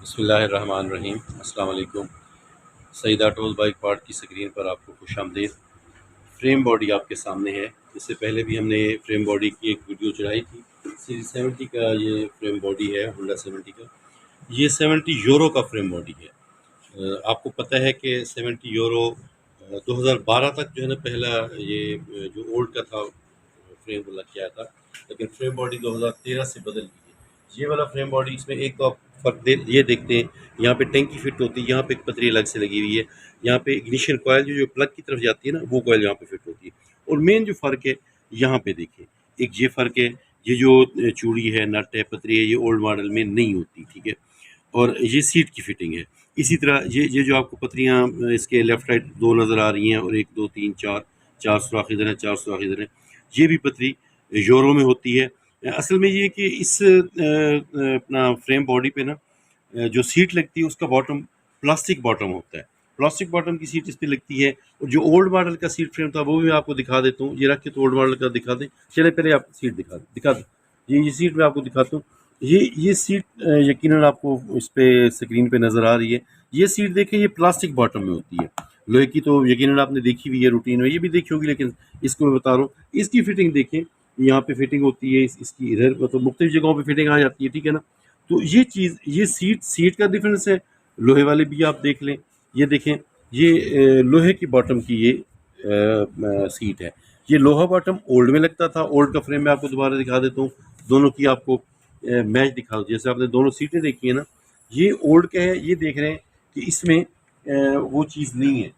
बिस्मिल्लाहिर्रहमानिर्रहीम। अस्सलाम वालेकुम। सईद ऑटोज़ बाइक पार्ट की स्क्रीन पर आपको खुशामदीद। फ्रेम बॉडी आपके सामने है। इससे पहले भी हमने फ्रेम बॉडी की एक वीडियो चढ़ाई थी। सीरीज 70 का ये फ्रेम बॉडी है, होंडा 70 का। ये 70 यूरो का फ्रेम बॉडी है। आपको पता है कि 70 यूरो 2012 तक जो है ना, पहला ये जो ओल्ड का था फ्रेम वो लग गया था, लेकिन फ्रेम बॉडी 2013 से बदल गई है। ये वाला फ्रेम बॉडी, इसमें एक तो आप फ़र्क ये देखते हैं, यहाँ पे टैंकी फिट होती है, यहाँ पे एक पतरी अलग से लगी हुई है, यहाँ पे इग्निशन कॉयल जो प्लग की तरफ जाती है ना, वो कॉयल यहाँ पे फिट होती है। और मेन जो फ़र्क है यहाँ पे देखिए, एक ये फ़र्क है, ये जो चूड़ी है, नट है, पतरी है, ये ओल्ड मॉडल में नहीं होती, ठीक है। और ये सीट की फिटिंग है। इसी तरह ये जो आपको पतरियाँ इसके लेफ्ट राइट दो नज़र आ रही हैं, और एक दो तीन चार, चार सुराख इधर है, चार सुराख इधर है। ये भी पतरी यूरो में होती है। असल में ये कि इस अपना फ्रेम बॉडी पे ना, जो सीट लगती है उसका बॉटम प्लास्टिक बॉटम होता है। प्लास्टिक बॉटम की सीट इस पे लगती है। और जो ओल्ड मॉडल का सीट फ्रेम था वो भी मैं आपको दिखा देता हूँ। ये रख के तो ओल्ड मॉडल का दिखा दें। चले पहले आप सीट दिखा दें। ये सीट मैं आपको दिखाता हूँ। ये सीट यकीनन आपको इस पे स्क्रीन पे नज़र आ रही है। ये सीट देखें, ये प्लास्टिक बॉटम में होती है। लोहे की तो यकीनन आपने देखी हुई है रूटीन में, ये भी देखी होगी, लेकिन इसको मैं बता रहा हूँ। इसकी फिटिंग देखें, यहाँ पे फिटिंग होती है, इसकी इधर मतलब मुख्तलिफ जगहों पे फिटिंग आ जाती है, ठीक है ना। तो ये चीज़, ये सीट का डिफरेंस है। लोहे वाले भी आप देख लें, ये देखें, ये लोहे की बॉटम की ये सीट है। ये लोहा बॉटम ओल्ड में लगता था। ओल्ड का फ्रेम मैं आपको दोबारा दिखा देता हूँ, दोनों की आपको मैच दिखा दो। जैसे आपने दोनों सीटें देखी है ना, ये ओल्ड का है, ये देख रहे हैं कि इसमें वो चीज़ नहीं है।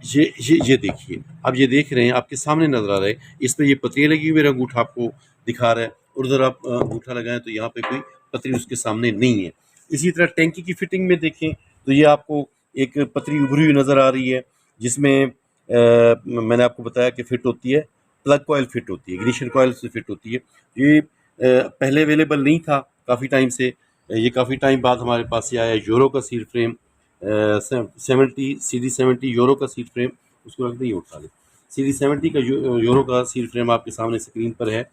ये देखिए, अब ये देख रहे हैं, आपके सामने नजर आ रहा है, इसमें ये पतरियाँ लगी हुई, मेरा अंगूठा आपको दिखा रहा है, और उधर आप अंगूठा लगाएं तो यहाँ पे कोई पतरी उसके सामने नहीं है। इसी तरह टैंकी की फिटिंग में देखें तो ये आपको एक पतरी उभरी हुई नजर आ रही है, जिसमें मैंने आपको बताया कि फिट होती है, प्लग कॉयल फिट होती है, इग्निशन कॉयल से फिट होती है। ये पहले अवेलेबल नहीं था काफ़ी टाइम से, ये काफ़ी टाइम बाद हमारे पास ये आया। यूरो का सीट फ्रेम, 70 यूरो का सीट फ्रेम, उसको रख दें, ये उठा लें। सीरीज 70 का यूरो का सीट फ्रेम आपके सामने स्क्रीन पर है।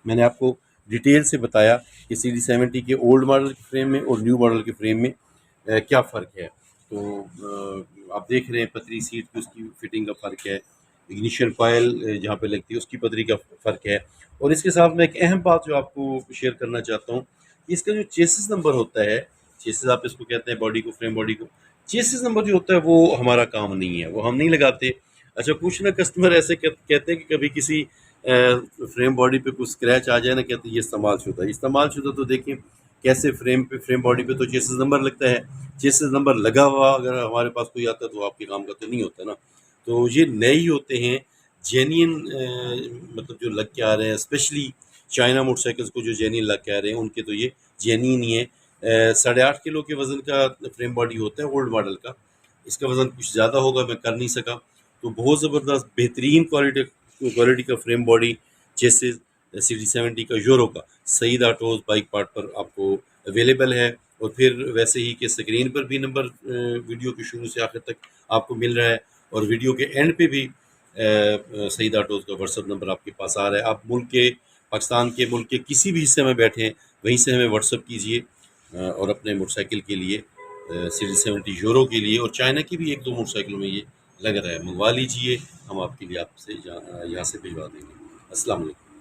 मैंने आपको डिटेल से बताया कि सीरीज 70 के ओल्ड मॉडल के फ्रेम में और न्यू मॉडल के फ्रेम में क्या फ़र्क है। तो आप देख रहे हैं पतरी सीट की, उसकी फिटिंग का फ़र्क है। इग्निशन कॉयल जहाँ पे लगती है उसकी पतरी का फ़र्क है। और इसके साथ में एक अहम बात जो आपको शेयर करना चाहता हूँ, इसका जो चेसिस नंबर होता है, चेसिस आप इसको कहते हैं बॉडी को, फ्रेम बॉडी को, चेसिस नंबर जो होता है वो हमारा काम नहीं है, वो हम नहीं लगाते। अच्छा, कुछ ना कस्टमर ऐसे कहते हैं कि कभी किसी फ्रेम बॉडी पे कुछ स्क्रैच आ जाए ना, कहते हैं ये इस्तेमाल शुदा। तो देखें कैसे फ्रेम बॉडी पे तो चेसिस नंबर लगता है। चेसिस नंबर लगा हुआ अगर हमारे पास कोई आता है तो आपके काम का तो नहीं होता ना। तो ये नए ही होते हैं, जेन्युइन मतलब जो लग के आ रहे हैं, स्पेशली चाइना मोटरसाइकिल्स को जो जेन्युइन लग के आ रहे हैं उनके तो ये जेन्युइन ही है। 8.5 किलो के वज़न का फ्रेम बॉडी होता है ओल्ड मॉडल का। इसका वज़न कुछ ज़्यादा होगा, मैं कर नहीं सका। तो बहुत ज़बरदस्त बेहतरीन क्वालिटी का फ्रेम बॉडी चेसिस सीडी 70 का यूरो का सईद ऑटोज़ बाइक पार्ट पर आपको अवेलेबल है। और फिर वैसे ही कि स्क्रीन पर भी नंबर वीडियो के शुरू से आखिर तक आपको मिल रहा है, और वीडियो के एंड पे भी सईद ऑटोज़ का व्हाट्सअप नंबर आपके पास आ रहा है। आप पाकिस्तान के मुल्क के किसी भी हिस्से में बैठे हैं, वहीं से हमें व्हाट्सअप कीजिए और अपने मोटरसाइकिल के लिए, सीरीज 70 यूरो के लिए, और चाइना की भी एक दो मोटरसाइकिलों में ये लग रहा है, मंगवा लीजिए। हम आपके लिए आपसे यहाँ से भिजवा देंगे। अस्सलाम वालेकुम।